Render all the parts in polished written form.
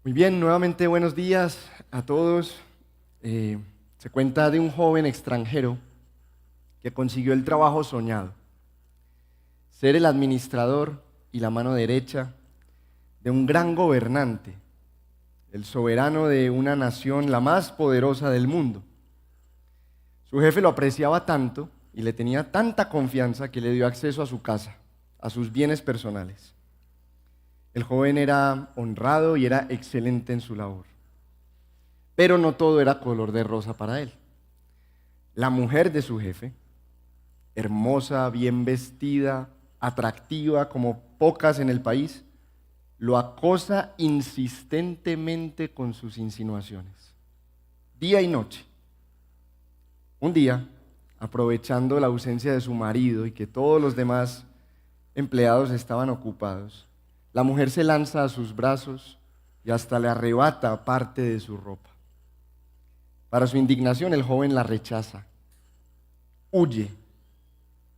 Muy bien, nuevamente buenos días a todos. Se cuenta de un joven extranjero que consiguió el trabajo soñado, ser el administrador y la mano derecha de un gran gobernante, el soberano de una nación la más poderosa del mundo. Su jefe lo apreciaba tanto y le tenía tanta confianza que le dio acceso a su casa, a sus bienes personales. El joven era honrado y era excelente en su labor. Pero no todo era color de rosa para él. La mujer de su jefe, hermosa, bien vestida, atractiva como pocas en el país, lo acosa insistentemente con sus insinuaciones, día y noche. Un día, aprovechando la ausencia de su marido y que todos los demás empleados estaban ocupados, la mujer se lanza a sus brazos y hasta le arrebata parte de su ropa. Para su indignación, el joven la rechaza, huye,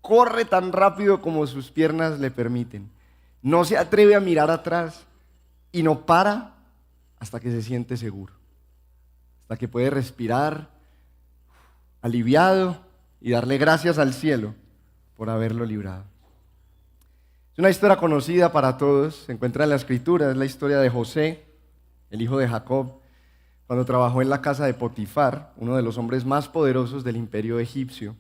corre tan rápido como sus piernas le permiten, no se atreve a mirar atrás y no para hasta que se siente seguro, hasta que puede respirar aliviado y darle gracias al cielo por haberlo librado. Es una historia conocida para todos, se encuentra en la Escritura, es la historia de José, el hijo de Jacob, cuando trabajó en la casa de Potifar, uno de los hombres más poderosos del imperio egipcio,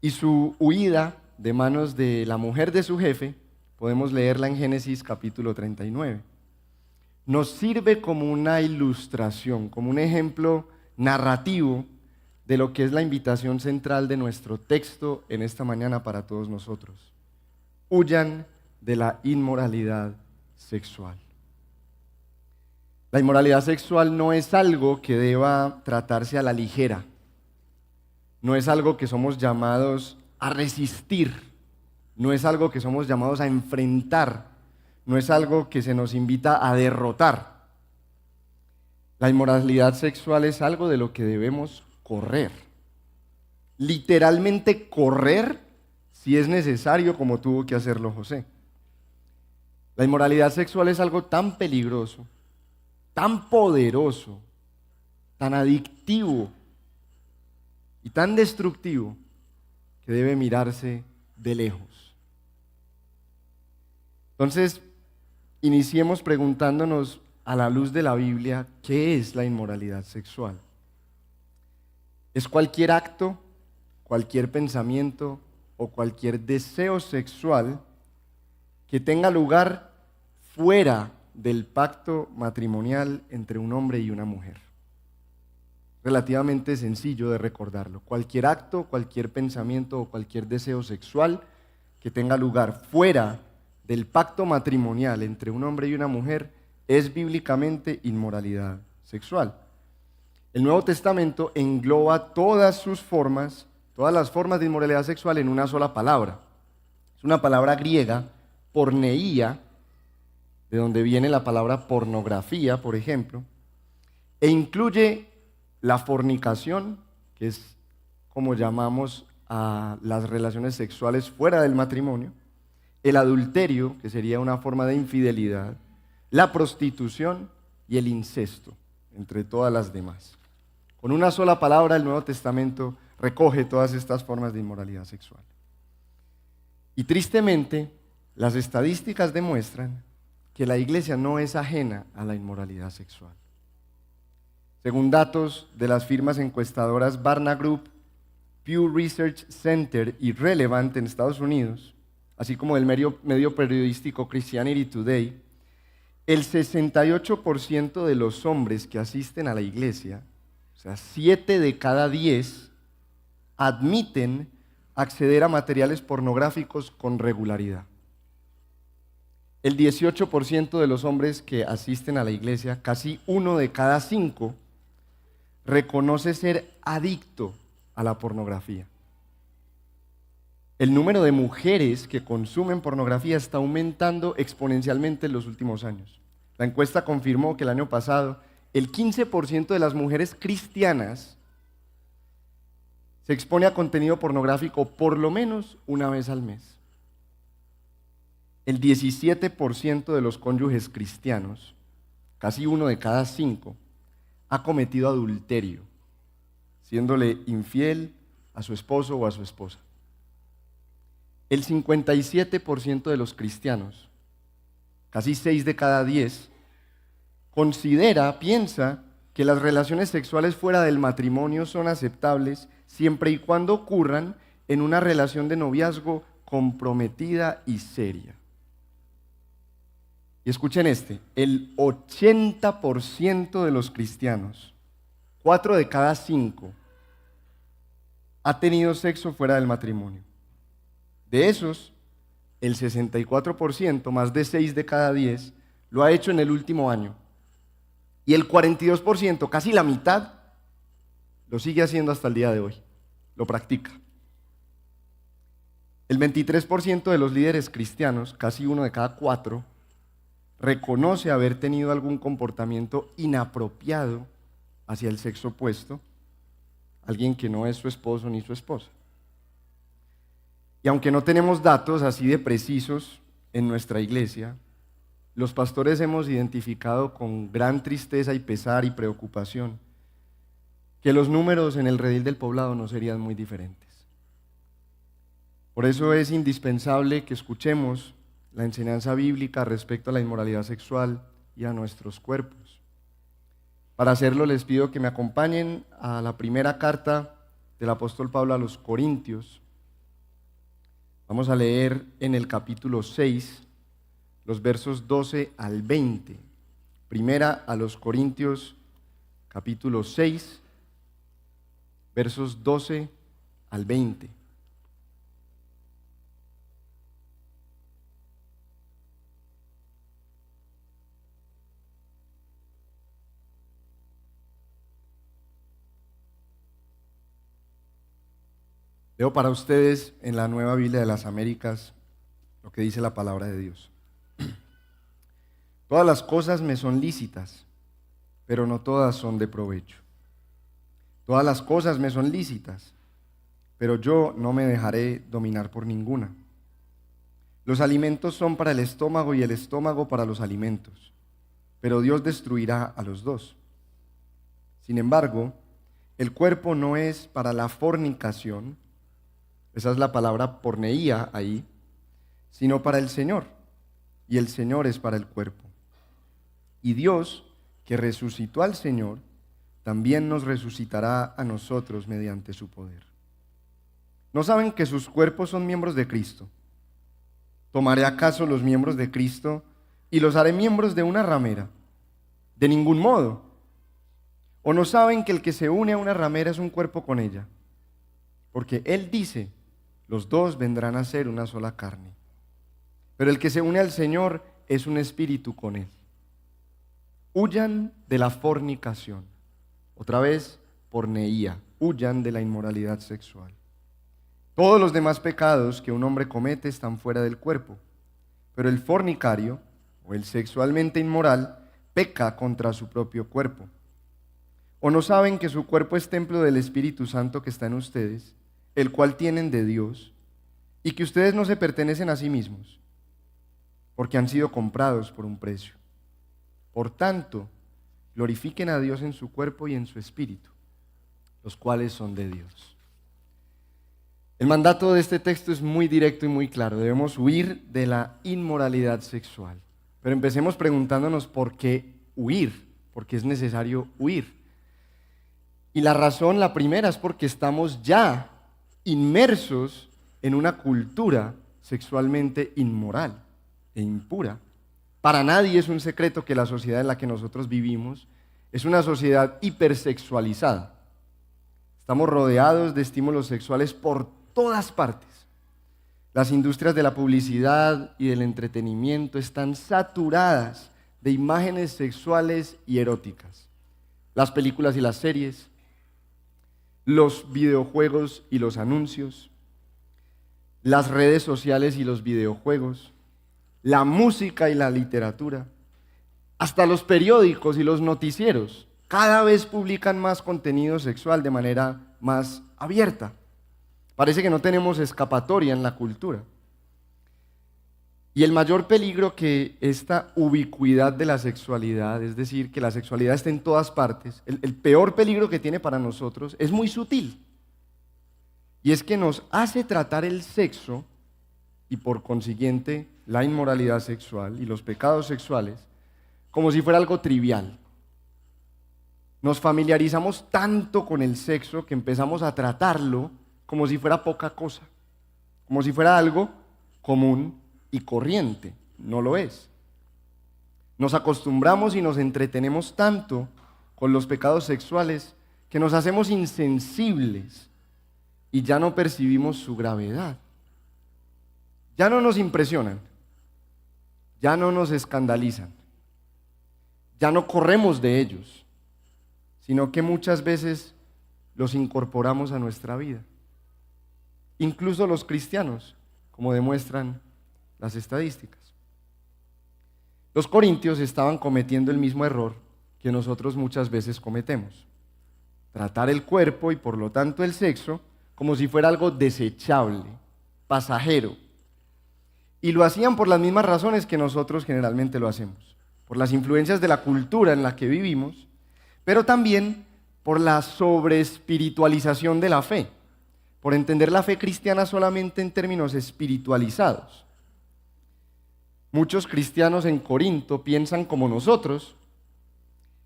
y su huida de manos de la mujer de su jefe, podemos leerla en Génesis capítulo 39. Nos sirve como una ilustración, como un ejemplo narrativo de lo que es la invitación central de nuestro texto en esta mañana para todos nosotros. Huyan de la inmoralidad sexual. La inmoralidad sexual no es algo que deba tratarse a la ligera. No es algo que somos llamados a resistir. No es algo que somos llamados a enfrentar. No es algo que se nos invita a derrotar. La inmoralidad sexual es algo de lo que debemos correr. Literalmente correr si es necesario, como tuvo que hacerlo José. La inmoralidad sexual es algo tan peligroso, tan poderoso, tan adictivo y tan destructivo que debe mirarse de lejos. Entonces, iniciemos preguntándonos a la luz de la Biblia, ¿qué es la inmoralidad sexual? ¿Es cualquier acto, cualquier pensamiento o cualquier deseo sexual que tenga lugar fuera del pacto matrimonial entre un hombre y una mujer? Relativamente sencillo de recordarlo. Cualquier acto, cualquier pensamiento o cualquier deseo sexual que tenga lugar fuera del pacto matrimonial entre un hombre y una mujer es bíblicamente inmoralidad sexual. El Nuevo Testamento engloba todas sus formas, todas las formas de inmoralidad sexual en una sola palabra. Es una palabra griega, porneia, de donde viene la palabra pornografía, por ejemplo, e incluye la fornicación, que es como llamamos a las relaciones sexuales fuera del matrimonio, el adulterio, que sería una forma de infidelidad, la prostitución y el incesto, entre todas las demás. Con una sola palabra, el Nuevo Testamento recoge todas estas formas de inmoralidad sexual. Y tristemente, las estadísticas demuestran que la iglesia no es ajena a la inmoralidad sexual. Según datos de las firmas encuestadoras Barna Group, Pew Research Center y Relevant en Estados Unidos, así como del medio periodístico Christianity Today, el 68% de los hombres que asisten a la iglesia, o sea, 7 de cada 10, admiten acceder a materiales pornográficos con regularidad. El 18% de los hombres que asisten a la iglesia, casi 1 de cada 5, reconoce ser adicto a la pornografía. El número de mujeres que consumen pornografía está aumentando exponencialmente en los últimos años. La encuesta confirmó que el año pasado el 15% de las mujeres cristianas se expone a contenido pornográfico por lo menos una vez al mes. El 17% de los cónyuges cristianos casi 1 de cada 5, ha cometido adulterio, siéndole infiel a su esposo o a su esposa. El 57% de los cristianos, casi 6 de cada 10, piensa que las relaciones sexuales fuera del matrimonio son aceptables siempre y cuando ocurran en una relación de noviazgo comprometida y seria. Y escuchen el 80% de los cristianos, 4 de cada 5, ha tenido sexo fuera del matrimonio. De esos, el 64%, más de 6 de cada 10, lo ha hecho en el último año. Y el 42%, casi la mitad, lo sigue haciendo hasta el día de hoy. Lo practica. El 23% de los líderes cristianos, casi 1 de cada 4, reconoce haber tenido algún comportamiento inapropiado hacia el sexo opuesto, alguien que no es su esposo ni su esposa. Y aunque no tenemos datos así de precisos en nuestra iglesia, los pastores hemos identificado con gran tristeza y pesar y preocupación que los números en el redil del poblado no serían muy diferentes. Por eso es indispensable que escuchemos la enseñanza bíblica respecto a la inmoralidad sexual y a nuestros cuerpos. Para hacerlo les pido que me acompañen a la primera carta del apóstol Pablo a los Corintios. Vamos a leer en el capítulo 6, los versos 12 al 20. Primera a los Corintios, capítulo 6, versos 12 al 20. Leo para ustedes en la Nueva Biblia de las Américas lo que dice la palabra de Dios. Todas las cosas me son lícitas, pero no todas son de provecho. Todas las cosas me son lícitas, pero yo no me dejaré dominar por ninguna. Los alimentos son para el estómago y el estómago para los alimentos, pero Dios destruirá a los dos. Sin embargo, el cuerpo no es para la fornicación, esa es la palabra porneía ahí, sino para el Señor, y el Señor es para el cuerpo. Y Dios, que resucitó al Señor, también nos resucitará a nosotros mediante su poder. ¿No saben que sus cuerpos son miembros de Cristo? ¿Tomaré acaso los miembros de Cristo y los haré miembros de una ramera? De ningún modo. ¿O no saben que el que se une a una ramera es un cuerpo con ella? Porque Él dice, los dos vendrán a ser una sola carne. Pero el que se une al Señor es un espíritu con Él. Huyan de la fornicación. Otra vez, porneía. Huyan de la inmoralidad sexual. Todos los demás pecados que un hombre comete están fuera del cuerpo, pero el fornicario, o el sexualmente inmoral, peca contra su propio cuerpo. ¿O no saben que su cuerpo es templo del Espíritu Santo que está en ustedes, el cual tienen de Dios, y que ustedes no se pertenecen a sí mismos, porque han sido comprados por un precio? Por tanto, glorifiquen a Dios en su cuerpo y en su espíritu, los cuales son de Dios. El mandato de este texto es muy directo y muy claro. Debemos huir de la inmoralidad sexual. Pero empecemos preguntándonos por qué huir, porque es necesario huir. Y la razón, la primera, es porque estamos ya inmersos en una cultura sexualmente inmoral e impura. Para nadie es un secreto que la sociedad en la que nosotros vivimos es una sociedad hipersexualizada. Estamos rodeados de estímulos sexuales por todas partes. Las industrias de la publicidad y del entretenimiento están saturadas de imágenes sexuales y eróticas. Las películas y las series, los videojuegos y los anuncios, las redes sociales y los videojuegos, la música y la literatura, hasta los periódicos y los noticieros cada vez publican más contenido sexual de manera más abierta. Parece que no tenemos escapatoria en la cultura. Y el mayor peligro que esta ubicuidad de la sexualidad, es decir, que la sexualidad esté en todas partes, el peor peligro que tiene para nosotros es muy sutil. Y es que nos hace tratar el sexo y por consiguiente la inmoralidad sexual y los pecados sexuales como si fuera algo trivial. Nos familiarizamos tanto con el sexo que empezamos a tratarlo como si fuera poca cosa, como si fuera algo común y corriente. No lo es. Nos acostumbramos y nos entretenemos tanto con los pecados sexuales que nos hacemos insensibles y ya no percibimos su gravedad. Ya no nos impresionan, ya no nos escandalizan, ya no corremos de ellos, sino que muchas veces los incorporamos a nuestra vida. Incluso los cristianos, como demuestran las estadísticas. Los corintios estaban cometiendo el mismo error que nosotros muchas veces cometemos: tratar el cuerpo y por lo tanto el sexo como si fuera algo desechable, pasajero. Y lo hacían por las mismas razones que nosotros generalmente lo hacemos, por las influencias de la cultura en la que vivimos, pero también por la sobreespiritualización de la fe, por entender la fe cristiana solamente en términos espiritualizados. Muchos cristianos en Corinto piensan como nosotros,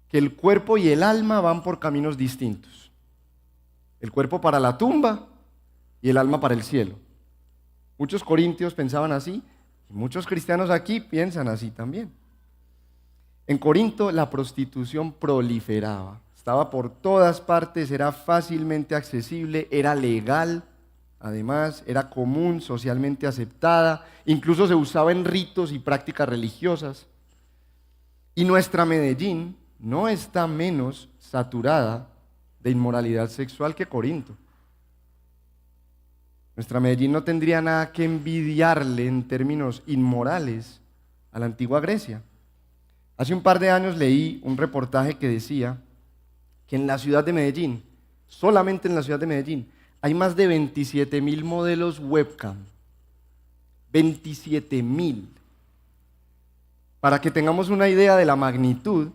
que el cuerpo y el alma van por caminos distintos. El cuerpo para la tumba y el alma para el cielo. Muchos corintios pensaban así y muchos cristianos aquí piensan así también. En Corinto la prostitución proliferaba, estaba por todas partes, era fácilmente accesible, era legal, además era común, socialmente aceptada, incluso se usaba en ritos y prácticas religiosas. Y nuestra Medellín no está menos saturada de inmoralidad sexual que Corinto. Nuestra Medellín no tendría nada que envidiarle en términos inmorales a la antigua Grecia. Hace un par de años leí un reportaje que decía que en la ciudad de Medellín, solamente en la ciudad de Medellín, hay más de 27.000 modelos webcam. 27.000. Para que tengamos una idea de la magnitud,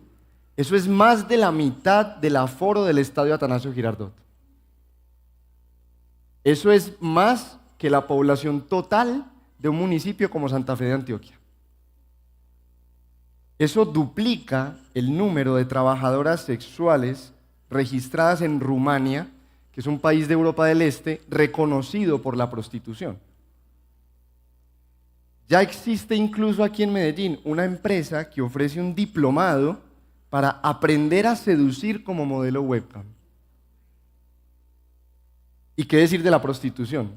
eso es más de la mitad del aforo del estadio Atanasio Girardot. Eso es más que la población total de un municipio como Santa Fe de Antioquia. Eso duplica el número de trabajadoras sexuales registradas en Rumania, que es un país de Europa del Este reconocido por la prostitución. Ya existe incluso aquí en Medellín una empresa que ofrece un diplomado para aprender a seducir como modelo webcam. ¿Y qué decir de la prostitución?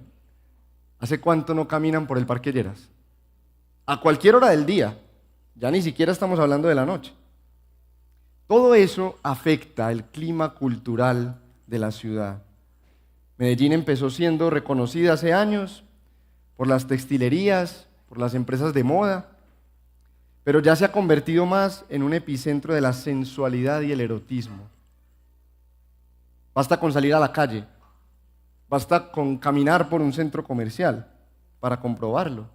¿Hace cuánto no caminan por el Parque Lleras? A cualquier hora del día, ya ni siquiera estamos hablando de la noche. Todo eso afecta el clima cultural de la ciudad. Medellín empezó siendo reconocida hace años por las textilerías, por las empresas de moda, pero ya se ha convertido más en un epicentro de la sensualidad y el erotismo. Basta con salir a la calle, basta con caminar por un centro comercial para comprobarlo.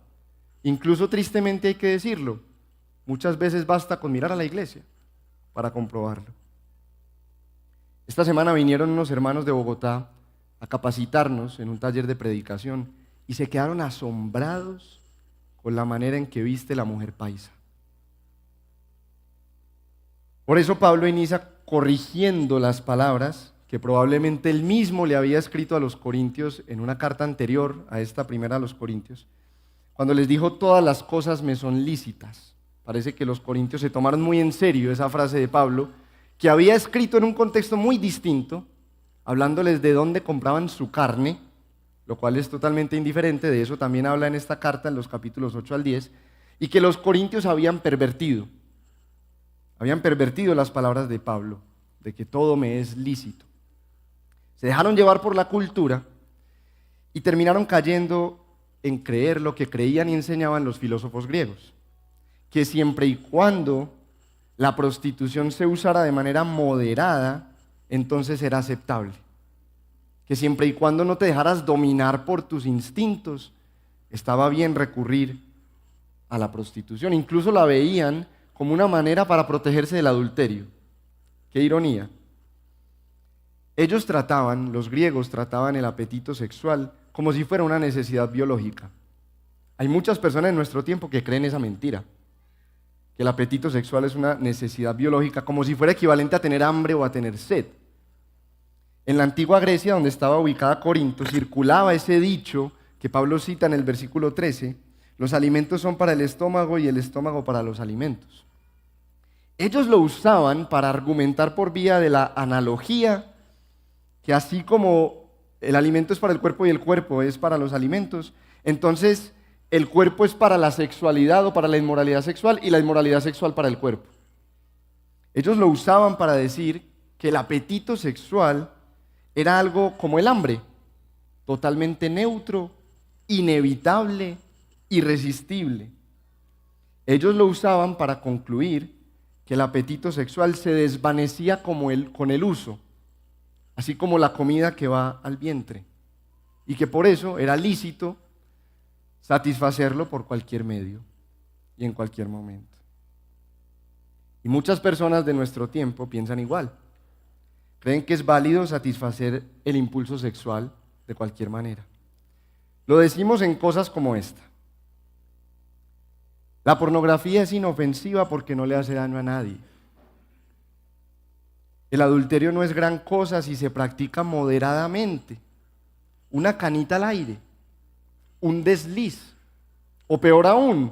Incluso tristemente hay que decirlo, muchas veces basta con mirar a la iglesia para comprobarlo. Esta semana vinieron unos hermanos de Bogotá a capacitarnos en un taller de predicación y se quedaron asombrados con la manera en que viste la mujer paisa. Por eso Pablo inicia corrigiendo las palabras que probablemente él mismo le había escrito a los corintios en una carta anterior a esta primera a los corintios, cuando les dijo: todas las cosas me son lícitas. Parece que los corintios se tomaron muy en serio esa frase de Pablo, que había escrito en un contexto muy distinto, hablándoles de dónde compraban su carne, lo cual es totalmente indiferente, de eso también habla en esta carta en los capítulos 8 al 10, y que los corintios habían pervertido las palabras de Pablo, de que todo me es lícito. Se dejaron llevar por la cultura y terminaron cayendo en creer lo que creían y enseñaban los filósofos griegos, que siempre y cuando la prostitución se usara de manera moderada, entonces era aceptable. Que siempre y cuando no te dejaras dominar por tus instintos, estaba bien recurrir a la prostitución. Incluso la veían como una manera para protegerse del adulterio. Qué ironía. Los griegos trataban el apetito sexual como si fuera una necesidad biológica. Hay muchas personas en nuestro tiempo que creen esa mentira, que el apetito sexual es una necesidad biológica, como si fuera equivalente a tener hambre o a tener sed. En la antigua Grecia, donde estaba ubicada Corinto, circulaba ese dicho que Pablo cita en el versículo 13: los alimentos son para el estómago y el estómago para los alimentos. Ellos lo usaban para argumentar por vía de la analogía que así como el alimento es para el cuerpo y el cuerpo es para los alimentos, entonces el cuerpo es para la sexualidad o para la inmoralidad sexual y la inmoralidad sexual para el cuerpo. Ellos lo usaban para decir que el apetito sexual era algo como el hambre, totalmente neutro, inevitable, irresistible. Ellos lo usaban para concluir que el apetito sexual se desvanecía con el uso, así como la comida que va al vientre, y que por eso era lícito satisfacerlo por cualquier medio y en cualquier momento. Y muchas personas de nuestro tiempo piensan igual. Creen que es válido satisfacer el impulso sexual de cualquier manera. Lo decimos en cosas como esta: la pornografía es inofensiva porque no le hace daño a nadie. El adulterio no es gran cosa si se practica moderadamente. Una canita al aire, un desliz, o peor aún,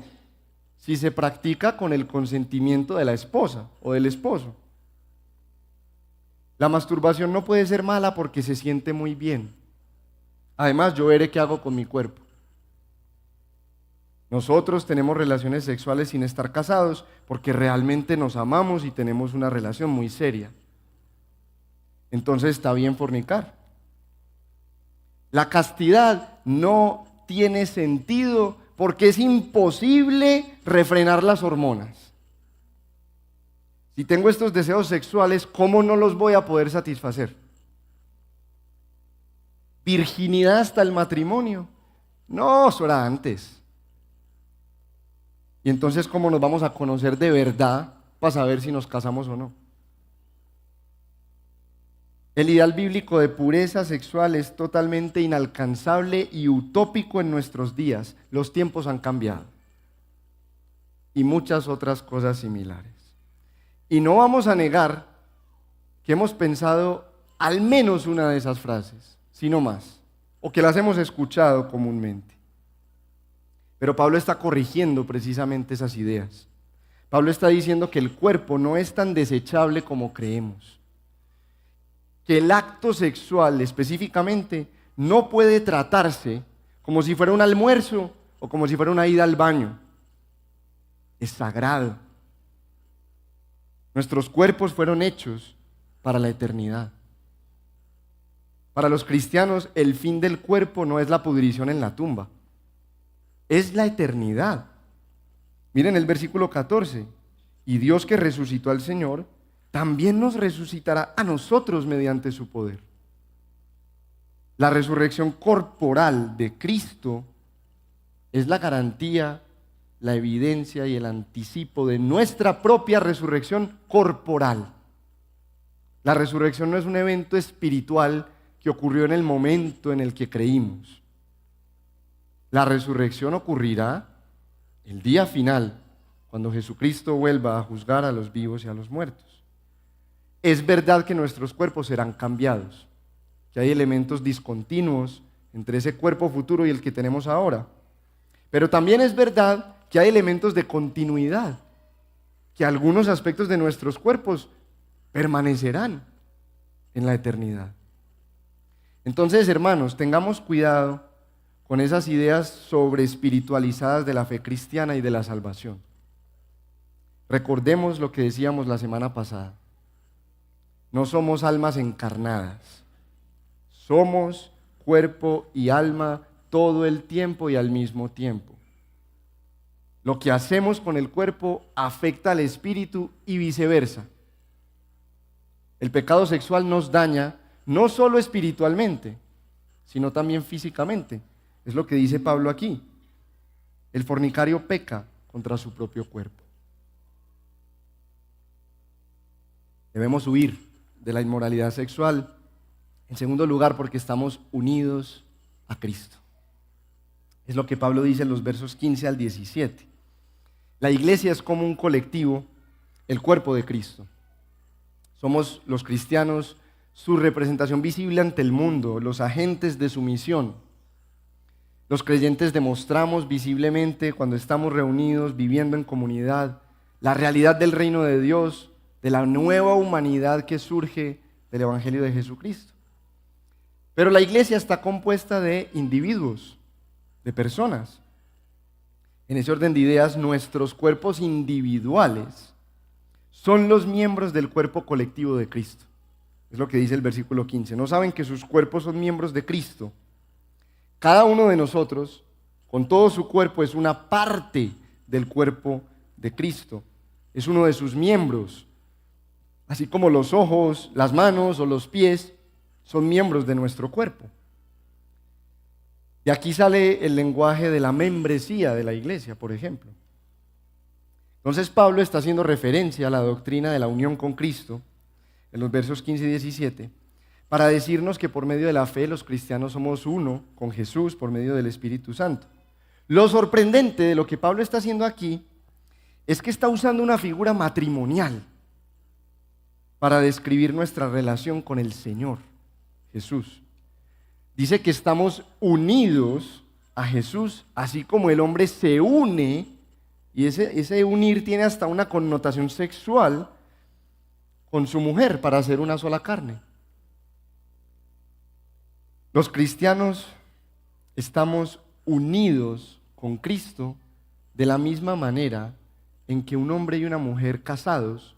si se practica con el consentimiento de la esposa o del esposo. La masturbación no puede ser mala porque se siente muy bien. Además, yo veré qué hago con mi cuerpo. Nosotros tenemos relaciones sexuales sin estar casados porque realmente nos amamos y tenemos una relación muy seria. Entonces está bien fornicar. La castidad no tiene sentido porque es imposible refrenar las hormonas. Si tengo estos deseos sexuales, ¿cómo no los voy a poder satisfacer? ¿Virginidad hasta el matrimonio? No, eso era antes. Y entonces, ¿cómo nos vamos a conocer de verdad para saber si nos casamos o no? El ideal bíblico de pureza sexual es totalmente inalcanzable y utópico en nuestros días. Los tiempos han cambiado. Y muchas otras cosas similares. Y no vamos a negar que hemos pensado al menos una de esas frases, sino más, o que las hemos escuchado comúnmente. Pero Pablo está corrigiendo precisamente esas ideas. Pablo está diciendo que el cuerpo no es tan desechable como creemos. Que el acto sexual específicamente no puede tratarse como si fuera un almuerzo o como si fuera una ida al baño. Es sagrado. Nuestros cuerpos fueron hechos para la eternidad. Para los cristianos, el fin del cuerpo no es la pudrición en la tumba, es la eternidad. Miren el versículo 14. Y Dios, que resucitó al Señor, también nos resucitará a nosotros mediante su poder. La resurrección corporal de Cristo es la garantía, la evidencia y el anticipo de nuestra propia resurrección corporal. La resurrección no es un evento espiritual que ocurrió en el momento en el que creímos. La resurrección ocurrirá el día final, cuando Jesucristo vuelva a juzgar a los vivos y a los muertos. Es verdad que nuestros cuerpos serán cambiados, que hay elementos discontinuos entre ese cuerpo futuro y el que tenemos ahora. Pero también es verdad que hay elementos de continuidad, que algunos aspectos de nuestros cuerpos permanecerán en la eternidad. Entonces, hermanos, tengamos cuidado con esas ideas sobre espiritualizadas de la fe cristiana y de la salvación. Recordemos lo que decíamos la semana pasada. No somos almas encarnadas, somos cuerpo y alma todo el tiempo y al mismo tiempo. Lo que hacemos con el cuerpo afecta al espíritu y viceversa. El pecado sexual nos daña no solo espiritualmente, sino también físicamente. Es lo que dice Pablo aquí. El fornicario peca contra su propio cuerpo. Debemos huir de la inmoralidad sexual, en segundo lugar, porque estamos unidos a Cristo. Es lo que Pablo dice en los versos 15 al 17. La iglesia es como un colectivo, el cuerpo de Cristo. Somos los cristianos su representación visible ante el mundo, los agentes de su misión. Los creyentes demostramos visiblemente cuando estamos reunidos, viviendo en comunidad, la realidad del reino de Dios, de la nueva humanidad que surge del Evangelio de Jesucristo. Pero la iglesia está compuesta de individuos, de personas. En ese orden de ideas, nuestros cuerpos individuales son los miembros del cuerpo colectivo de Cristo. Es lo que dice el versículo 15. ¿No saben que sus cuerpos son miembros de Cristo? Cada uno de nosotros, con todo su cuerpo, es una parte del cuerpo de Cristo. Es uno de sus miembros. Así como los ojos, las manos o los pies son miembros de nuestro cuerpo. Y aquí sale el lenguaje de la membresía de la iglesia, por ejemplo. Entonces Pablo está haciendo referencia a la doctrina de la unión con Cristo, en los versos 15 y 17, para decirnos que por medio de la fe los cristianos somos uno con Jesús por medio del Espíritu Santo. Lo sorprendente de lo que Pablo está haciendo aquí es que está usando una figura matrimonial para describir nuestra relación con el Señor, Jesús. Dice que estamos unidos a Jesús, así como el hombre se une, y ese unir tiene hasta una connotación sexual con su mujer para hacer una sola carne. Los cristianos estamos unidos con Cristo de la misma manera en que un hombre y una mujer casados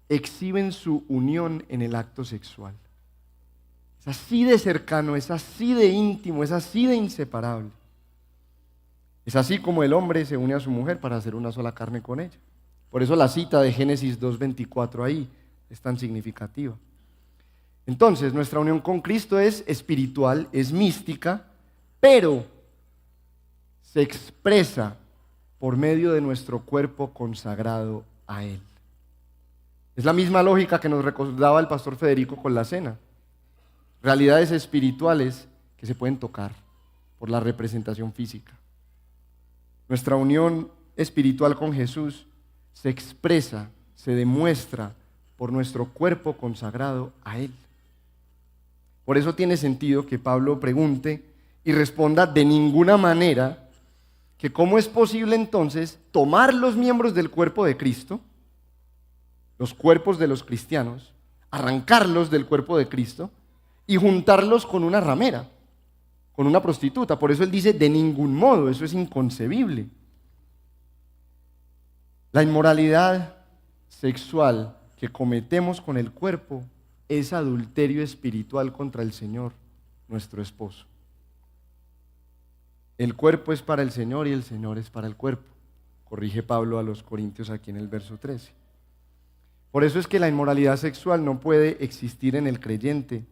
exhiben su unión en el acto sexual. Es así de cercano, es así de íntimo, es así de inseparable. Es así como el hombre se une a su mujer para hacer una sola carne con ella. Por eso la cita de Génesis 2:24 ahí es tan significativa. Entonces, nuestra unión con Cristo es espiritual, es mística, pero se expresa por medio de nuestro cuerpo consagrado a Él. Es la misma lógica que nos recordaba el pastor Federico con la cena. Realidades espirituales que se pueden tocar por la representación física. Nuestra unión espiritual con Jesús se expresa, se demuestra por nuestro cuerpo consagrado a Él. Por eso tiene sentido que Pablo pregunte y responda de ninguna manera que cómo es posible entonces tomar los miembros del cuerpo de Cristo, los cuerpos de los cristianos, arrancarlos del cuerpo de Cristo y juntarlos con una ramera, con una prostituta. Por eso él dice de ningún modo, eso es inconcebible. La inmoralidad sexual que cometemos con el cuerpo es adulterio espiritual contra el Señor, nuestro esposo. El cuerpo es para el Señor y el Señor es para el cuerpo, corrige Pablo a los Corintios aquí en el verso 13. Por eso es que la inmoralidad sexual no puede existir en el creyente,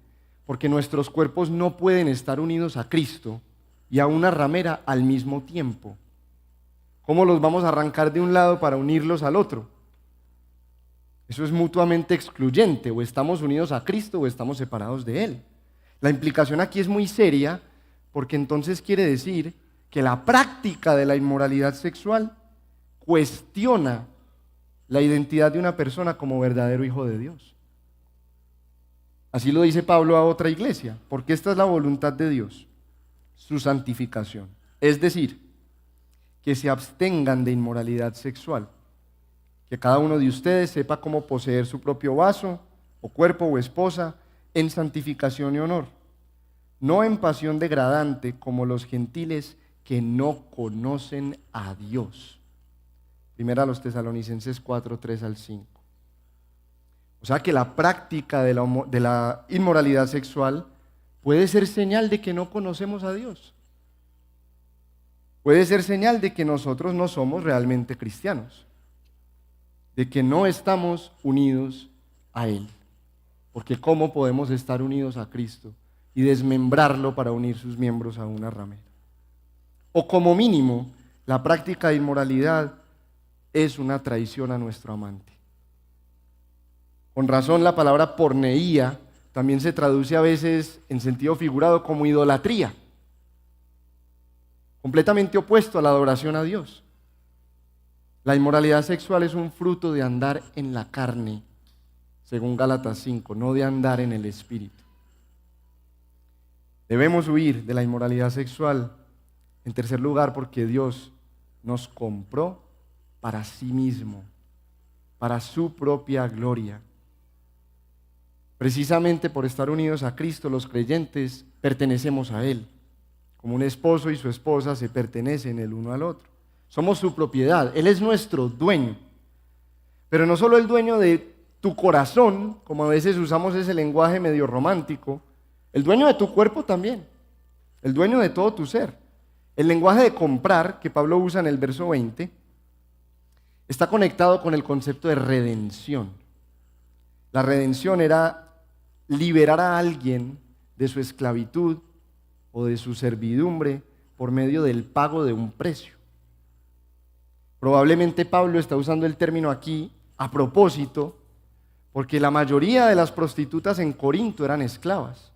porque nuestros cuerpos no pueden estar unidos a Cristo y a una ramera al mismo tiempo. ¿Cómo los vamos a arrancar de un lado para unirlos al otro? Eso es mutuamente excluyente, o estamos unidos a Cristo o estamos separados de Él. La implicación aquí es muy seria, porque entonces quiere decir que la práctica de la inmoralidad sexual cuestiona la identidad de una persona como verdadero hijo de Dios. Así lo dice Pablo a otra iglesia, porque esta es la voluntad de Dios, su santificación. Es decir, que se abstengan de inmoralidad sexual, que cada uno de ustedes sepa cómo poseer su propio vaso, o cuerpo o esposa, en santificación y honor, no en pasión degradante como los gentiles que no conocen a Dios. Primera a los Tesalonicenses 4, 3 al 5. O sea que la práctica de la inmoralidad sexual puede ser señal de que no conocemos a Dios. Puede ser señal de que nosotros no somos realmente cristianos, de que no estamos unidos a Él. Porque ¿cómo podemos estar unidos a Cristo y desmembrarlo para unir sus miembros a una ramera? O como mínimo, la práctica de inmoralidad es una traición a nuestro amante. Con razón la palabra porneía también se traduce a veces en sentido figurado como idolatría, completamente opuesto a la adoración a Dios. La inmoralidad sexual es un fruto de andar en la carne, según Gálatas 5, no de andar en el Espíritu. Debemos huir de la inmoralidad sexual, en tercer lugar, porque Dios nos compró para sí mismo, para su propia gloria. Precisamente por estar unidos a Cristo, los creyentes pertenecemos a Él. Como un esposo y su esposa se pertenecen el uno al otro. Somos su propiedad, Él es nuestro dueño. Pero no solo el dueño de tu corazón, como a veces usamos ese lenguaje medio romántico, el dueño de tu cuerpo también, el dueño de todo tu ser. El lenguaje de comprar, que Pablo usa en el verso 20, está conectado con el concepto de redención. La redención era liberar a alguien de su esclavitud o de su servidumbre por medio del pago de un precio. Probablemente Pablo está usando el término aquí a propósito, porque la mayoría de las prostitutas en Corinto eran esclavas.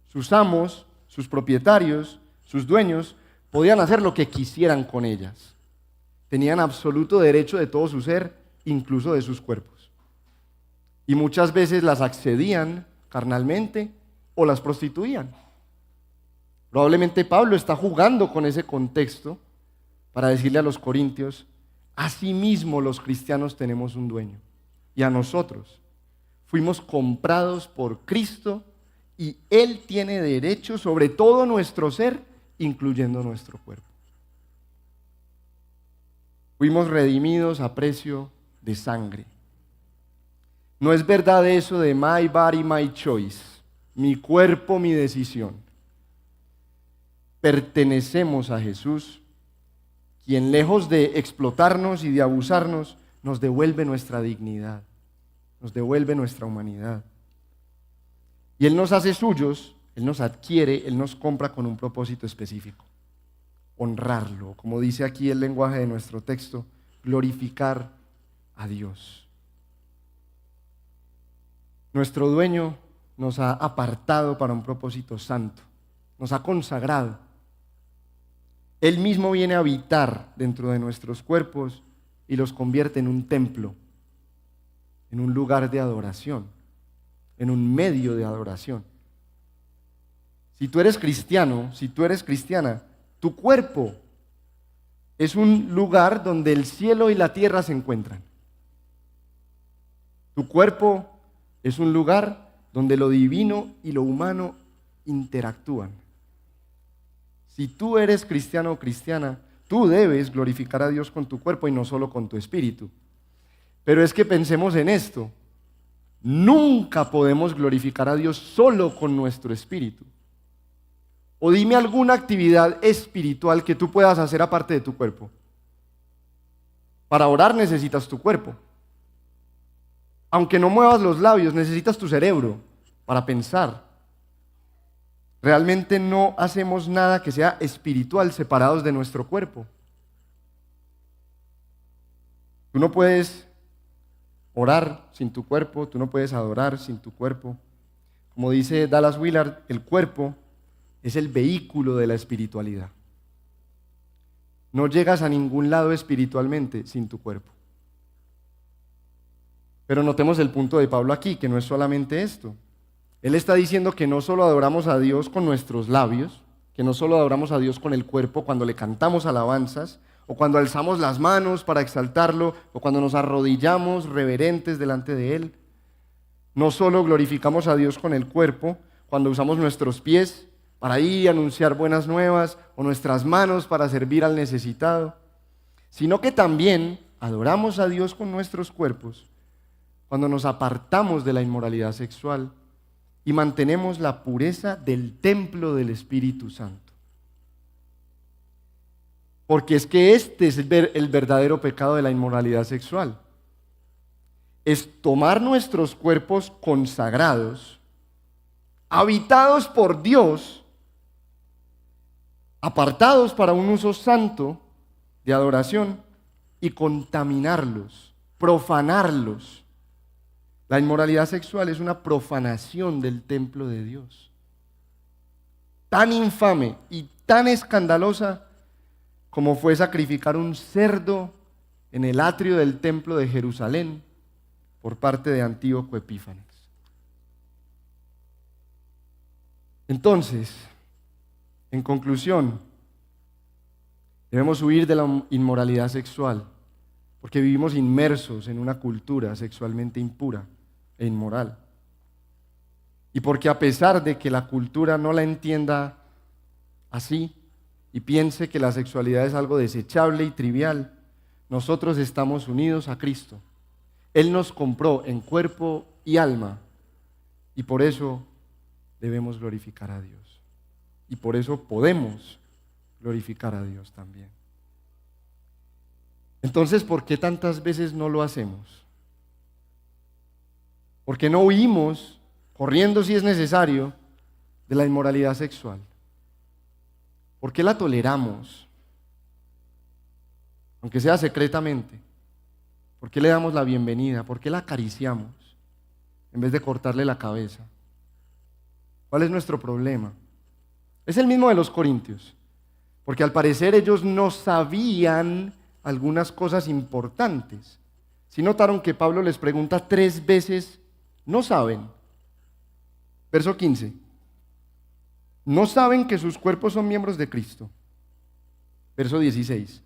Sus amos, sus propietarios, sus dueños podían hacer lo que quisieran con ellas. Tenían absoluto derecho de todo su ser, incluso de sus cuerpos. Y muchas veces las accedían carnalmente o las prostituían. Probablemente Pablo está jugando con ese contexto para decirle a los corintios: asimismo los cristianos tenemos un dueño, y a nosotros fuimos comprados por Cristo y Él tiene derecho sobre todo nuestro ser, incluyendo nuestro cuerpo. Fuimos redimidos a precio de sangre. No es verdad eso de my body, my choice, mi cuerpo, mi decisión. Pertenecemos a Jesús, quien lejos de explotarnos y de abusarnos, nos devuelve nuestra dignidad, nos devuelve nuestra humanidad. Y Él nos hace suyos, Él nos adquiere, Él nos compra con un propósito específico: honrarlo, como dice aquí el lenguaje de nuestro texto, glorificar a Dios. Nuestro dueño nos ha apartado para un propósito santo, nos ha consagrado. Él mismo viene a habitar dentro de nuestros cuerpos y los convierte en un templo, en un lugar de adoración, en un medio de adoración. Si tú eres cristiano, si tú eres cristiana, tu cuerpo es un lugar donde el cielo y la tierra se encuentran. Tu cuerpo es un lugar donde lo divino y lo humano interactúan. Si tú eres cristiano o cristiana, tú debes glorificar a Dios con tu cuerpo y no solo con tu espíritu. Pero es que pensemos en esto: nunca podemos glorificar a Dios solo con nuestro espíritu. O dime alguna actividad espiritual que tú puedas hacer aparte de tu cuerpo. Para orar necesitas tu cuerpo. Aunque no muevas los labios, necesitas tu cerebro para pensar. Realmente no hacemos nada que sea espiritual separados de nuestro cuerpo. Tú no puedes orar sin tu cuerpo, tú no puedes adorar sin tu cuerpo. Como dice Dallas Willard, el cuerpo es el vehículo de la espiritualidad. No llegas a ningún lado espiritualmente sin tu cuerpo. Pero notemos el punto de Pablo aquí, que no es solamente esto. Él está diciendo que no solo adoramos a Dios con nuestros labios, que no solo adoramos a Dios con el cuerpo cuando le cantamos alabanzas, o cuando alzamos las manos para exaltarlo, o cuando nos arrodillamos reverentes delante de Él. No solo glorificamos a Dios con el cuerpo cuando usamos nuestros pies para ir a anunciar buenas nuevas, o nuestras manos para servir al necesitado, sino que también adoramos a Dios con nuestros cuerpos cuando nos apartamos de la inmoralidad sexual y mantenemos la pureza del templo del Espíritu Santo. Porque es que este es el verdadero pecado de la inmoralidad sexual. Es tomar nuestros cuerpos consagrados, habitados por Dios, apartados para un uso santo de adoración, y contaminarlos, profanarlos. La inmoralidad sexual es una profanación del templo de Dios. Tan infame y tan escandalosa como fue sacrificar un cerdo en el atrio del templo de Jerusalén por parte de Antíoco Epífanes. Entonces, en conclusión, debemos huir de la inmoralidad sexual, porque vivimos inmersos en una cultura sexualmente impura e inmoral. Y porque a pesar de que la cultura no la entienda así y piense que la sexualidad es algo desechable y trivial, nosotros estamos unidos a Cristo. Él nos compró en cuerpo y alma y por eso debemos glorificar a Dios. Y por eso podemos glorificar a Dios también. Entonces, ¿por qué tantas veces no lo hacemos? ¿Por qué no huimos, corriendo si es necesario, de la inmoralidad sexual? ¿Por qué la toleramos? Aunque sea secretamente. ¿Por qué le damos la bienvenida? ¿Por qué la acariciamos en vez de cortarle la cabeza? ¿Cuál es nuestro problema? Es el mismo de los corintios, porque al parecer ellos no sabían algunas cosas importantes. Si notaron que Pablo les pregunta 3 veces, no saben. Verso 15. No saben que sus cuerpos son miembros de Cristo. Verso 16.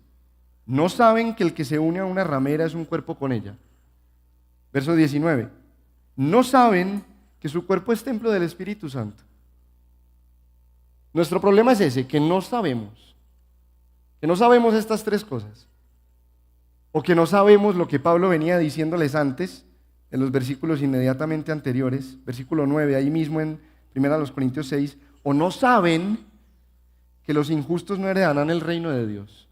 No saben que el que se une a una ramera es un cuerpo con ella. Verso 19. No saben que su cuerpo es templo del Espíritu Santo. Nuestro problema es ese, que no sabemos. Que no sabemos estas 3 cosas. O que no sabemos lo que Pablo venía diciéndoles antes, en los versículos inmediatamente anteriores, versículo 9, ahí mismo en 1 Corintios 6, o no saben que los injustos no heredarán el reino de Dios.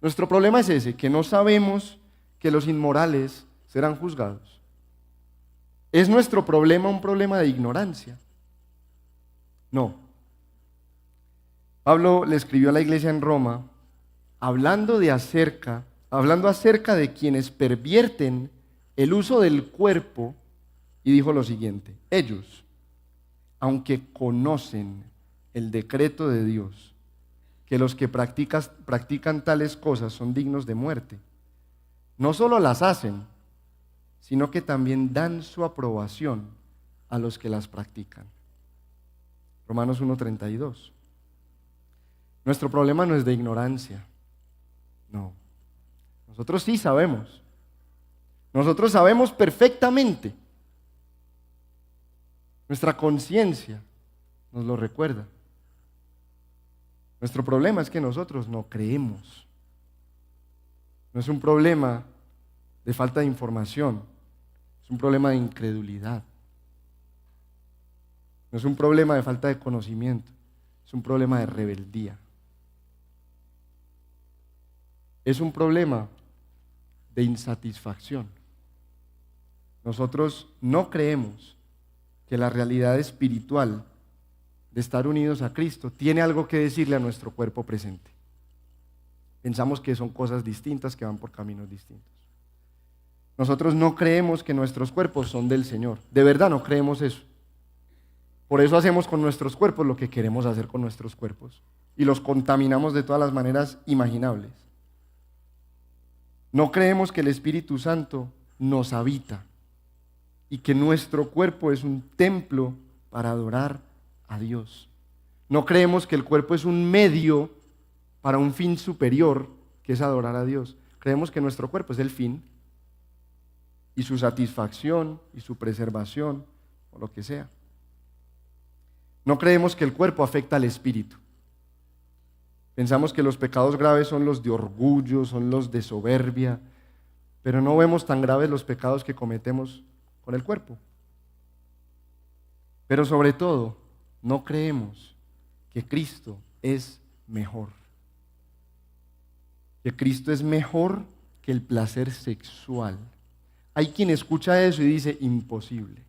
Nuestro problema es ese, que no sabemos que los inmorales serán juzgados. ¿Es nuestro problema un problema de ignorancia? No. Pablo le escribió a la iglesia en Roma, hablando acerca de quienes pervierten el uso del cuerpo, y dijo lo siguiente: ellos, aunque conocen el decreto de Dios, que los que practican tales cosas son dignos de muerte, no solo las hacen, sino que también dan su aprobación a los que las practican. Romanos 1:32. Nuestro problema no es de ignorancia, no. Nosotros sí sabemos. Nosotros sabemos perfectamente. Nuestra conciencia nos lo recuerda. Nuestro problema es que nosotros no creemos. No es un problema de falta de información, es un problema de incredulidad. No es un problema de falta de conocimiento, es un problema de rebeldía. Es un problema de insatisfacción. Nosotros no creemos que la realidad espiritual de estar unidos a Cristo tiene algo que decirle a nuestro cuerpo presente. Pensamos que son cosas distintas, que van por caminos distintos. Nosotros no creemos que nuestros cuerpos son del Señor. De verdad no creemos eso. Por eso hacemos con nuestros cuerpos lo que queremos hacer con nuestros cuerpos y los contaminamos de todas las maneras imaginables. No creemos que el Espíritu Santo nos habita y que nuestro cuerpo es un templo para adorar a Dios. No creemos que el cuerpo es un medio para un fin superior, que es adorar a Dios. Creemos que nuestro cuerpo es el fin y su satisfacción y su preservación o lo que sea. No creemos que el cuerpo afecta al espíritu. Pensamos que los pecados graves son los de orgullo, son los de soberbia, pero no vemos tan graves los pecados que cometemos con el cuerpo. Pero sobre todo, no creemos que Cristo es mejor. Que Cristo es mejor que el placer sexual. Hay quien escucha eso y dice, imposible.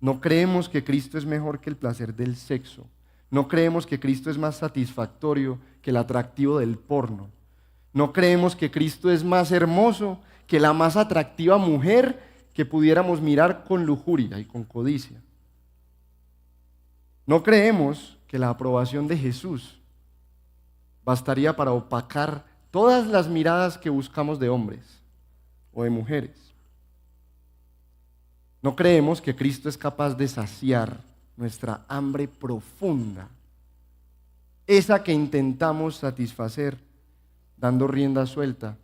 No creemos que Cristo es mejor que el placer del sexo. No creemos que Cristo es más satisfactorio que el atractivo del porno. No creemos que Cristo es más hermoso que la más atractiva mujer que pudiéramos mirar con lujuria y con codicia. No creemos que la aprobación de Jesús bastaría para opacar todas las miradas que buscamos de hombres o de mujeres. No creemos que Cristo es capaz de saciar nuestra hambre profunda, esa que intentamos satisfacer dando rienda suelta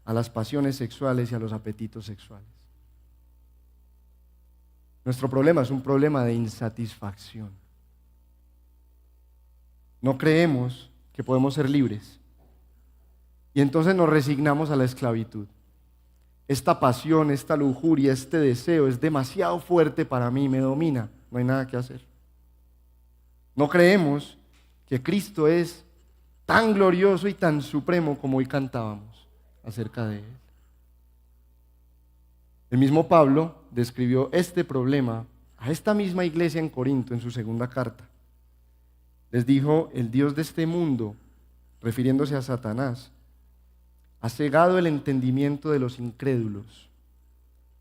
a las pasiones sexuales y a los apetitos sexuales. Nuestro problema es un problema de insatisfacción. No creemos que podemos ser libres y entonces nos resignamos a la esclavitud. Esta pasión, esta lujuria, este deseo es demasiado fuerte para mí, me domina, no hay nada que hacer. No creemos que Cristo es tan glorioso y tan supremo como hoy cantábamos acerca de Él. El mismo Pablo describió este problema a esta misma iglesia en Corinto en su segunda carta. Les dijo: el Dios de este mundo, refiriéndose a Satanás, ha cegado el entendimiento de los incrédulos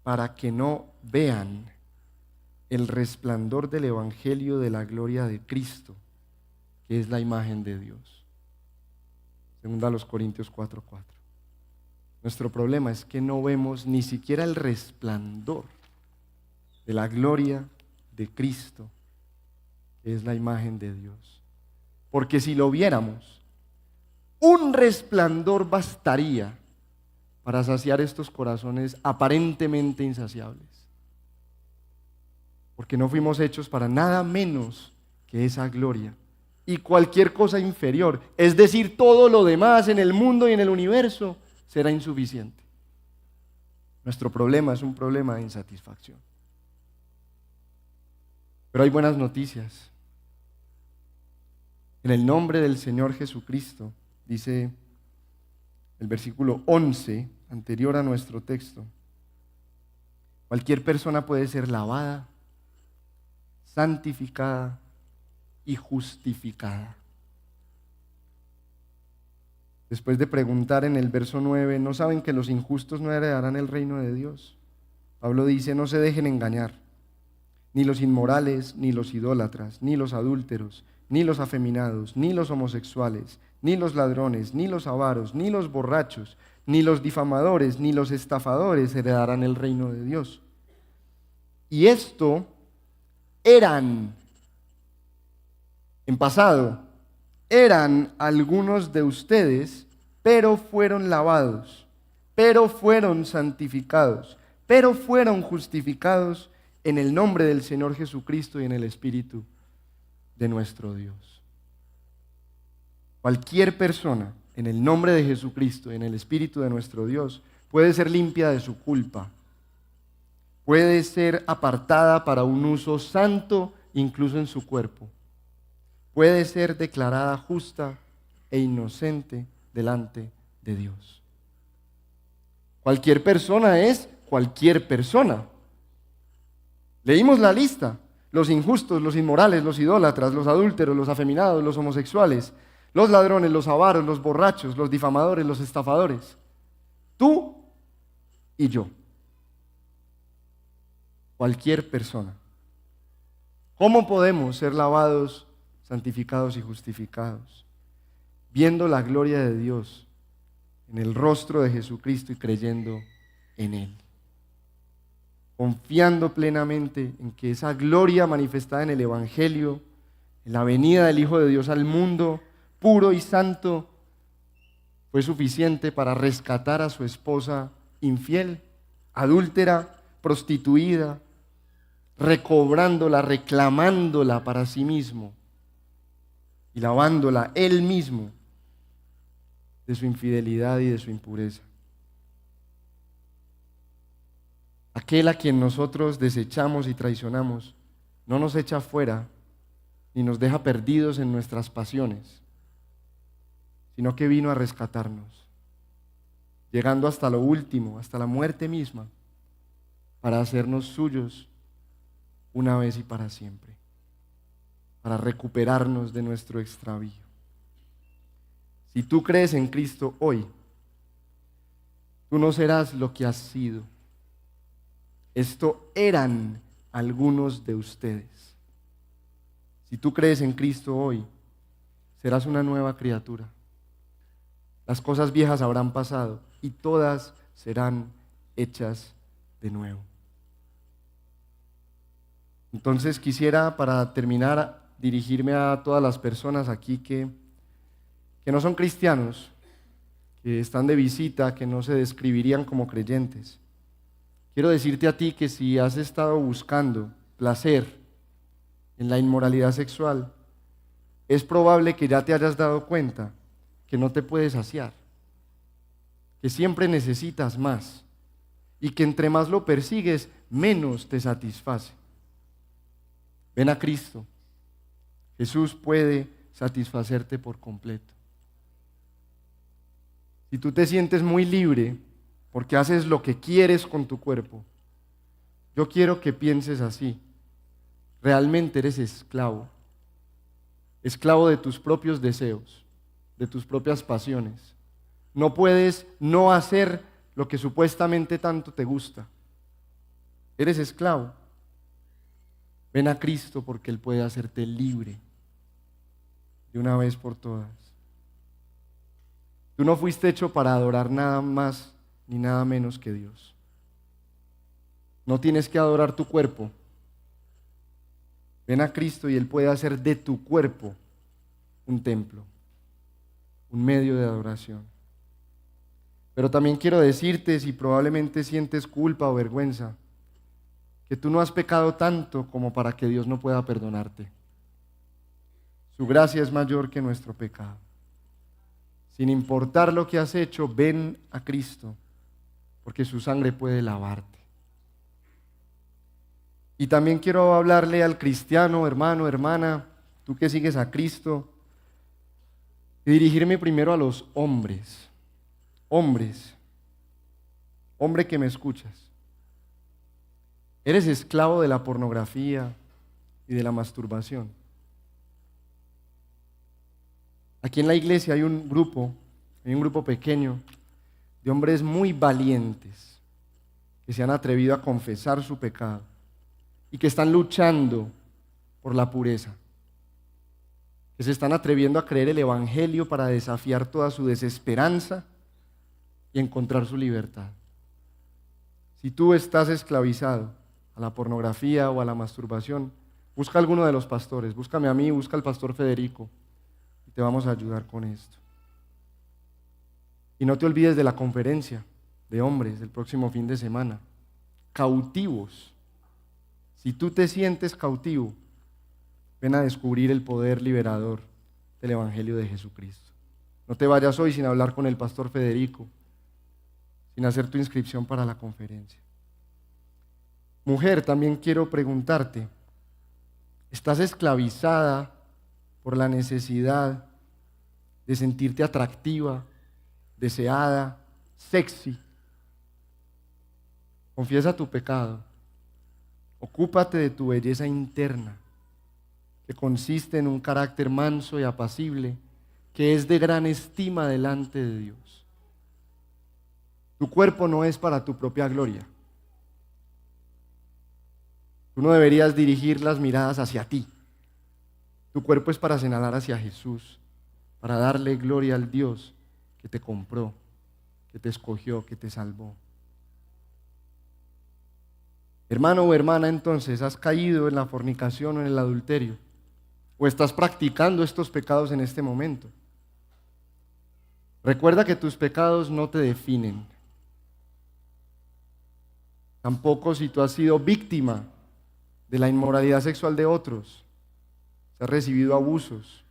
para que no vean el resplandor del evangelio de la gloria de Cristo, que es la imagen de Dios. Segunda a los Corintios 4:4. Nuestro problema es que no vemos ni siquiera el resplandor de la gloria de Cristo, que es la imagen de Dios. Porque si lo viéramos, un resplandor bastaría para saciar estos corazones aparentemente insaciables. Porque no fuimos hechos para nada menos que esa gloria. Y cualquier cosa inferior, es decir, todo lo demás en el mundo y en el universo, será insuficiente. Nuestro problema es un problema de insatisfacción. Pero hay buenas noticias. En el nombre del Señor Jesucristo, dice el versículo 11, anterior a nuestro texto, cualquier persona puede ser lavada, santificada y justificada. Después de preguntar en el verso 9, ¿no saben que los injustos no heredarán el reino de Dios? Pablo dice: no se dejen engañar, ni los inmorales, ni los idólatras, ni los adúlteros, ni los afeminados, ni los homosexuales, ni los ladrones, ni los avaros, ni los borrachos, ni los difamadores, ni los estafadores heredarán el reino de Dios. Y esto eran, en pasado, eran algunos de ustedes, pero fueron lavados, pero fueron santificados, pero fueron justificados en el nombre del Señor Jesucristo y en el Espíritu de nuestro Dios. Cualquier persona, en el nombre de Jesucristo y en el Espíritu de nuestro Dios, puede ser limpia de su culpa, puede ser apartada para un uso santo incluso en su cuerpo, puede ser declarada justa e inocente delante de Dios. Cualquier persona es cualquier persona. Leímos la lista: los injustos, los inmorales, los idólatras, los adúlteros, los afeminados, los homosexuales, los ladrones, los avaros, los borrachos, los difamadores, los estafadores. Tú y yo. Cualquier persona. ¿Cómo podemos ser lavados, santificados y justificados? Viendo la gloria de Dios en el rostro de Jesucristo y creyendo en Él. Confiando plenamente en que esa gloria manifestada en el Evangelio, en la venida del Hijo de Dios al mundo, puro y santo, fue suficiente para rescatar a su esposa infiel, adúltera, prostituida, recobrándola, reclamándola para sí mismo y lavándola Él mismo de su infidelidad y de su impureza. Aquel a quien nosotros desechamos y traicionamos no nos echa fuera ni nos deja perdidos en nuestras pasiones, sino que vino a rescatarnos, llegando hasta lo último, hasta la muerte misma, para hacernos suyos una vez y para siempre, para recuperarnos de nuestro extravío. Si tú crees en Cristo hoy, Tú no serás lo que has sido. Esto eran algunos de ustedes. Si tú crees en Cristo hoy, serás una nueva criatura. Las cosas viejas habrán pasado y todas serán hechas de nuevo. Entonces quisiera, para terminar, dirigirme a todas las personas aquí que no son cristianos, que están de visita, que no se describirían como creyentes. Quiero decirte a ti que si has estado buscando placer en la inmoralidad sexual, es probable que ya te hayas dado cuenta que no te puedes saciar, que siempre necesitas más y que entre más lo persigues, menos te satisface. Ven a Cristo. Jesús puede satisfacerte por completo. Si tú te sientes muy libre porque haces lo que quieres con tu cuerpo, yo quiero que pienses así. Realmente eres esclavo. Esclavo de tus propios deseos, de tus propias pasiones. No puedes no hacer lo que supuestamente tanto te gusta. Eres esclavo. Ven a Cristo porque Él puede hacerte libre de una vez por todas. Tú no fuiste hecho para adorar nada más ni nada menos que Dios. No tienes que adorar tu cuerpo. Ven a Cristo y Él puede hacer de tu cuerpo un templo, un medio de adoración. Pero también quiero decirte, si probablemente sientes culpa o vergüenza, que tú no has pecado tanto como para que Dios no pueda perdonarte. Su gracia es mayor que nuestro pecado. Sin importar lo que has hecho, ven a Cristo, porque su sangre puede lavarte. Y también quiero hablarle al cristiano, hermano, hermana, tú que sigues a Cristo, y dirigirme primero a los hombres. Hombres, hombre que me escuchas. Eres esclavo de la pornografía y de la masturbación. Aquí en la iglesia hay un grupo pequeño de hombres muy valientes que se han atrevido a confesar su pecado y que están luchando por la pureza, que se están atreviendo a creer el evangelio para desafiar toda su desesperanza y encontrar su libertad. Si tú estás esclavizado a la pornografía o a la masturbación, busca a alguno de los pastores, búscame a mí, busca al pastor Federico y te vamos a ayudar con esto. Y no te olvides de la conferencia de hombres del próximo fin de semana. Cautivos. Si tú te sientes cautivo, ven a descubrir el poder liberador del evangelio de Jesucristo. No te vayas hoy sin hablar con el pastor Federico, sin hacer tu inscripción para la conferencia. Mujer, también quiero preguntarte, ¿estás esclavizada por la necesidad de sentirte atractiva, deseada, sexy? Confiesa tu pecado. Ocúpate de tu belleza interna, que consiste en un carácter manso y apacible, que es de gran estima delante de Dios. Tu cuerpo no es para tu propia gloria. Tú no deberías dirigir las miradas hacia ti. Tu cuerpo es para señalar hacia Jesús, para darle gloria al Dios que te compró, que te escogió, que te salvó. Hermano o hermana, entonces, ¿has caído en la fornicación o en el adulterio? ¿O estás practicando estos pecados en este momento? Recuerda que tus pecados no te definen. Tampoco si tú has sido víctima de la inmoralidad sexual de otros, si has recibido abusos,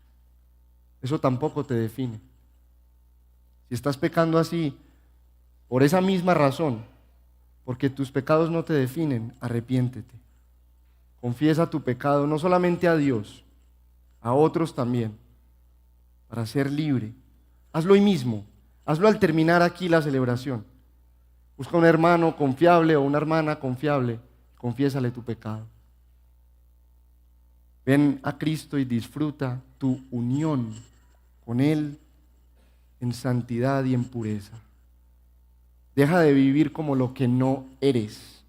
eso tampoco te define. Si estás pecando así, por esa misma razón, porque tus pecados no te definen, arrepiéntete. Confiesa tu pecado no solamente a Dios, a otros también, para ser libre. Hazlo hoy mismo, hazlo al terminar aquí la celebración. Busca un hermano confiable o una hermana confiable, confiésale tu pecado. Ven a Cristo y disfruta tu unión con Él en santidad y en pureza. Deja de vivir como lo que no eres.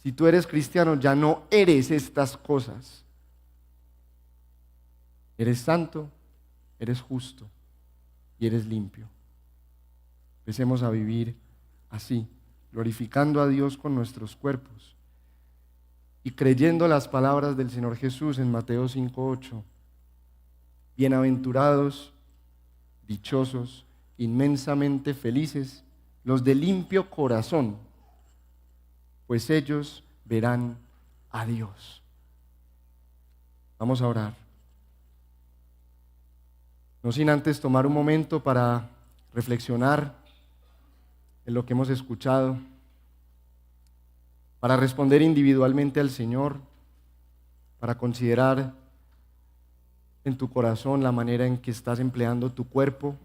Si tú eres cristiano, ya no eres estas cosas. Eres santo, eres justo y eres limpio. Empecemos a vivir así, glorificando a Dios con nuestros cuerpos y creyendo las palabras del Señor Jesús en Mateo 5:8. Bienaventurados, dichosos, inmensamente felices, los de limpio corazón, pues ellos verán a Dios. Vamos a orar. No sin antes tomar un momento para reflexionar en lo que hemos escuchado, para responder individualmente al Señor, para considerar en tu corazón la manera en que estás empleando tu cuerpo,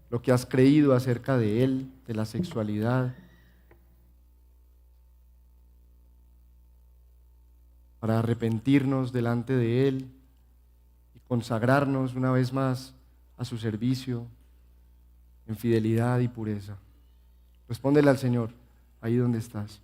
lo que has creído acerca de él, de la sexualidad, para arrepentirnos delante de él y consagrarnos una vez más a su servicio en fidelidad y pureza. Respóndele al Señor ahí donde estás.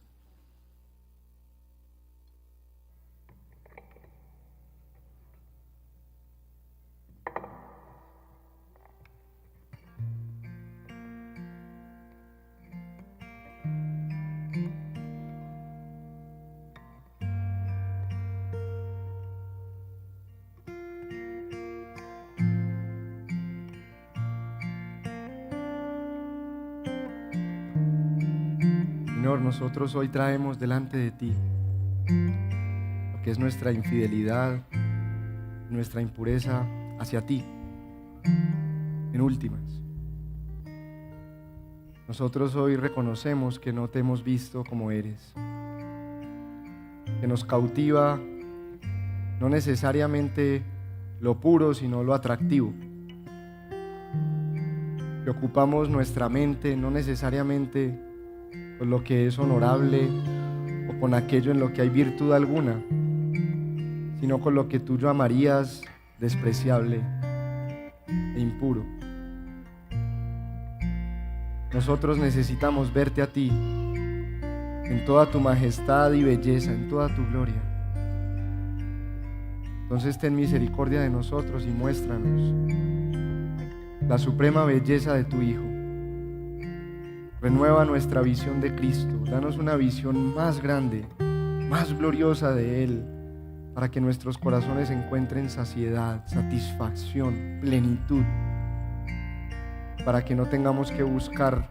Señor, nosotros hoy traemos delante de ti lo que es nuestra infidelidad, nuestra impureza hacia ti, en últimas. Nosotros hoy reconocemos que no te hemos visto como eres, que nos cautiva no necesariamente lo puro, sino lo atractivo, que ocupamos nuestra mente no necesariamente con lo que es honorable o con aquello en lo que hay virtud alguna, sino con lo que tú llamarías despreciable e impuro. Nosotros necesitamos verte a ti en toda tu majestad y belleza, en toda tu gloria. Entonces ten misericordia de nosotros y muéstranos la suprema belleza de tu Hijo. Renueva nuestra visión de Cristo, danos una visión más grande, más gloriosa de Él, para que nuestros corazones encuentren saciedad, satisfacción, plenitud, para que no tengamos que buscar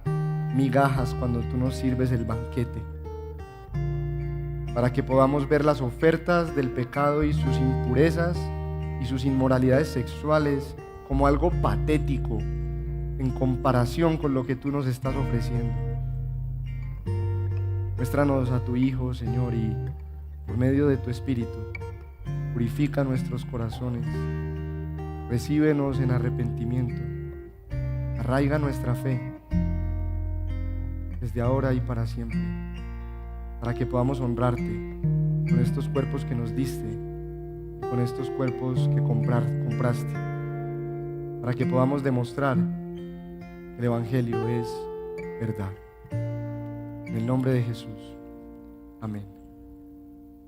migajas cuando tú nos sirves el banquete, para que podamos ver las ofertas del pecado y sus impurezas y sus inmoralidades sexuales como algo patético en comparación con lo que tú nos estás ofreciendo. Muéstranos a tu Hijo, Señor, y por medio de tu Espíritu, purifica nuestros corazones, recíbenos en arrepentimiento, arraiga nuestra fe, desde ahora y para siempre, para que podamos honrarte con estos cuerpos que nos diste, con estos cuerpos que compraste, para que podamos demostrar el Evangelio es verdad. En el nombre de Jesús. Amén.